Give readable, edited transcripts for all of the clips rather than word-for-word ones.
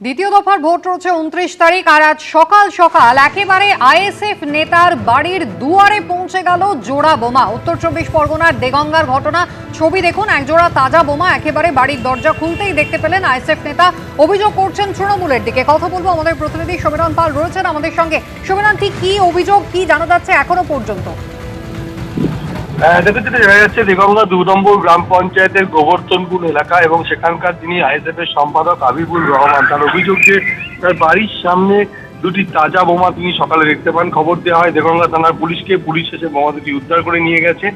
দ্বিতীয় দফার ভোট রয়েছে 29 তারিখ, আর আজ সকাল সকাল একেবারে আইএসএফ নেতার বাড়ির দুয়ারে পৌঁছে গেল জোড়া বোমা। উত্তর 24 পরগনার দেগঙ্গার ঘটনা। ছবি দেখুন, একজোড়া তাজা বোমা একেবারে বাড়ির দরজা খুলতেই দেখতে পেলেন আইএসএফ নেতা। অভিযোগ করছেন তৃণমূলের দিকে। কথা বলবো, আমাদের প্রতিনিধি সমীরণ পাল রয়েছেন আমাদের সঙ্গে। সমীরণ, ঠিক কি অভিযোগ, কি জানা যাচ্ছে এখনো পর্যন্ত? দেখতে যেটা জানা যাচ্ছে, দেগঙ্গা 2 নম্বর গ্রাম পঞ্চায়েতের গোবর্ধনপুর এলাকা এবং সেখানকার যিনি আইএসএফ এর সম্পাদক হাবিবুর রহমান, তার অভিযোগ যে তার বাড়ির সামনে দুটি তাজা বোমা তিনি সকালে দেখতে পান। খবর দেওয়া হয় দেগঙ্গা থানার পুলিশকে, পুলিশ এসে বোমা দুটি উদ্ধার করে নিয়ে গেছে।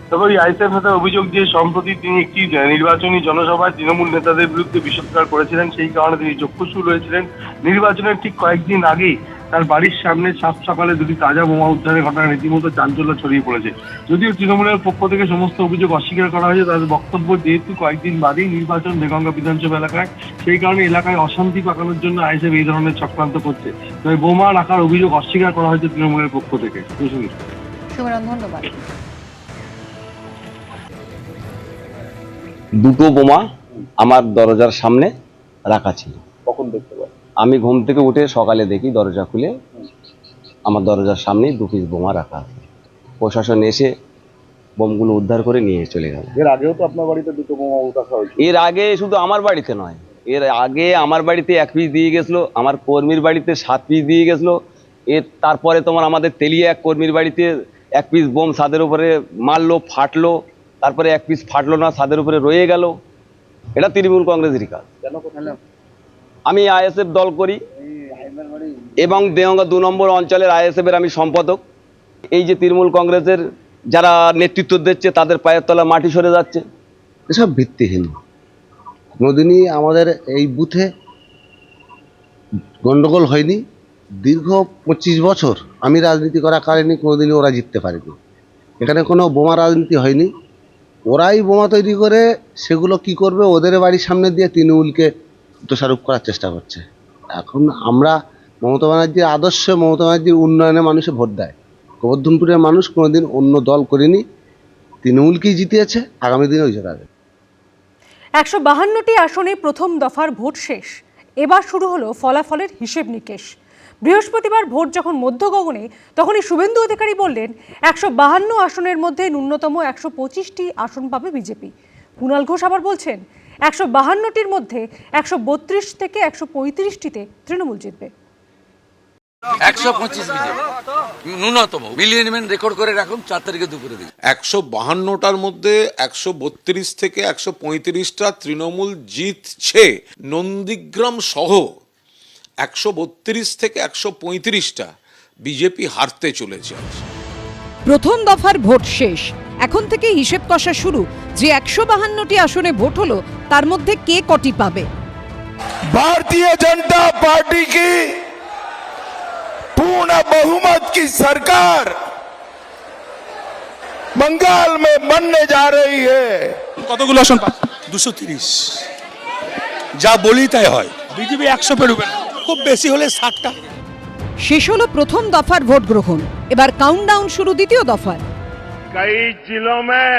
তবে ওই আইএসএফ নেতার অভিযোগ যে সম্প্রতি তিনি একটি নির্বাচনী জনসভায় তৃণমূল নেতাদের বিরুদ্ধে বিষোদ্গার করেছিলেন, সেই কারণে তিনি চক্ষুস্থ হয়েছিলেন। নির্বাচনের ঠিক কয়েকদিন আগেই তার বাড়ির সামনে সাত সকালে দুটি তাজা বোমা উদ্ধারের ঘটনা রীতিমতো চাঞ্চল্য ছড়িয়ে পড়েছে। যদিও তৃণমূলের পক্ষ থেকে সমস্ত অভিযোগ অস্বীকার করা হয়েছে, তাদের বক্তব্য যেহেতু কয়েকদিন বাদেই নির্বাচন দেগঙ্গা বিধানসভা এলাকায়, সেই কারণে এলাকায় অশান্তি পাকানোর জন্য আইএসএফ এই ধরনের চক্রান্ত করছে। তবে বোমা রাখার অভিযোগ অস্বীকার করা হয়েছে তৃণমূলের পক্ষ থেকে। সমীরণ, ধন্যবাদ। দুটো বোমা আমার দরজার সামনে রাখা ছিল। কখন দেখতে পাই? আমি ঘুম থেকে উঠে সকালে দেখি দরজা খুলে আমার দরজার সামনেই 2 পিস বোমা রাখা আছে। প্রশাসন এসে বোমগুলো উদ্ধার করে নিয়ে চলে গেল। এর আগেও তো আপনার বাড়িতে দুটো বোমা রাখা হয়েছে। এর আগে শুধু আমার বাড়িতে নয়, এর আগে আমার বাড়িতে 1 পিস দিয়ে গেছিলো, আমার কর্মীর বাড়িতে 7 পিস দিয়ে গেছিলো। তারপরে তোমার আমাদের তেলিয়া এক কর্মীর বাড়িতে 1 পিস বোম ছাদের উপরে মারলো, ফাটলো। তারপরে 1 পিস ফাটলো না, ছাদের উপরে রয়ে গেল। এটা তৃণমূল কংগ্রেসেরই কাজ। আমি আইএসএফ দল করি এবং দেগঙ্গা 2 নম্বর অঞ্চলের আইএসএফ এর আমি সম্পাদক। এই যে তৃণমূল কংগ্রেসের যারা নেতৃত্ব দিচ্ছে, তাদের পায়ের তলা মাটি সরে যাচ্ছে। এসব ভিত্তিহীন। কোনোদিনই আমাদের এই বুথে গন্ডগোল হয়নি। দীর্ঘ 25 বছর আমি রাজনীতি করা কারণে কোনোদিনই ওরা জিততে পারেনি। এখানে কোনো বোমা রাজনীতি হয়নি। ওরাই বোমা তৈরি করে সেগুলো কি করবে, ওদের বাড়ির সামনে দিয়ে তৃণমূলকে দোষারোপ করার চেষ্টা করছে। এখন আমরা মমতা ব্যানার্জির আদর্শে, মমতা ব্যানার্জির উন্নয়নে মানুষে ভোট দেয়। গোবর্ধনপুরের মানুষ কোনোদিন অন্য দল করেনি, তৃণমূলকেই জিতিয়েছে, আগামী দিনে ওই যাবে। 152টি আসনে প্রথম দফার ভোট শেষ। এবার শুরু হলো ফলাফলের হিসেব নিকেশ। বৃহস্পতিবার ভোট যখন মধ্য গগনে, তখনই শুভেন্দু অধিকারী বললেন 152 আসনের মধ্যে ন্যূনতম 125টি আসন পাবে বিজেপি। কুণাল ঘোষ আবার বলছেন 152টির মধ্যে 132 থেকে 135টিতে তৃণমূল জিতবে। 125 বিজেপি ন্যূনতম মিলিয়ন রেকর্ড করে রাখুন, 4 তারিখে দুপুরে দিন। 152টার মধ্যে 132 থেকে 135টা তৃণমূল জিতছে। নন্দীগ্রাম সহ 132 থেকে 135টা বিজেপি হারতে চলেছে। প্রথম দফার ভোট শেষ। এখন থেকে হিসেব কষা শুরু যে 152টি আসনে ভোট হলো, তার মধ্যে কে কটি পাবে। भारतीय जनता पार्टी की पूर्ण बहुमत की सरकार बंगाल में बनने जा रही है। কতগুলো আসন? 230। যা বলি তাই হয়। বিজেপি 100 পেরোবে না, খুব বেশি হলে 60টা। শেষ হলো প্রথম দফার ভোট গ্রহণ। এবার কাউন্টডাউন শুরু দ্বিতীয় দফার। कई जिलों में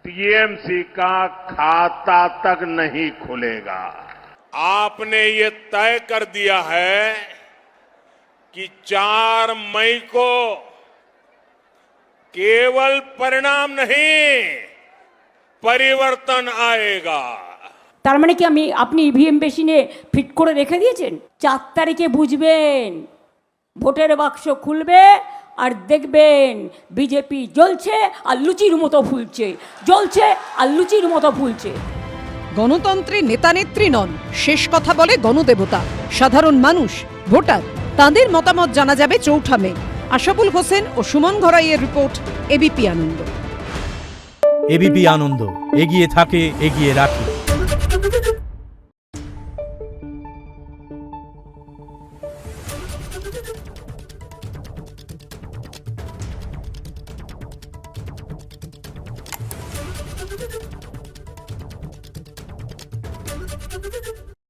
टीएमसी का खाता तक नहीं खुलेगा। आपने ये तय कर दिया है कि 4 मई को केवल परिणाम नहीं, परिवर्तन आएगा। তার মানে কি আপনি ইভিএম মেশিনে ফিট করে রেখে দিয়েছেন? 4 তারিখে বুঝবেন, ভোটের বাক্স খুলবে আর দেখবেন বিজেপি জ্বলছে আর লুচির মতো ফুলছে, জ্বলছে আর লুচির মতো ফুলছে। গণতন্ত্রে নেতা নেত্রী নন, শেষ কথা বলে গণদেবতা, সাধারণ মানুষ, ভোটার। তাদের মতামত জানা যাবে 4 মে। আশাবুল হোসেন ও সুমন ঘরাইয়ের রিপোর্ট, এবিপি আনন্দ। এবিপি আনন্দ, এগিয়ে থাকে, এগিয়ে রাখে।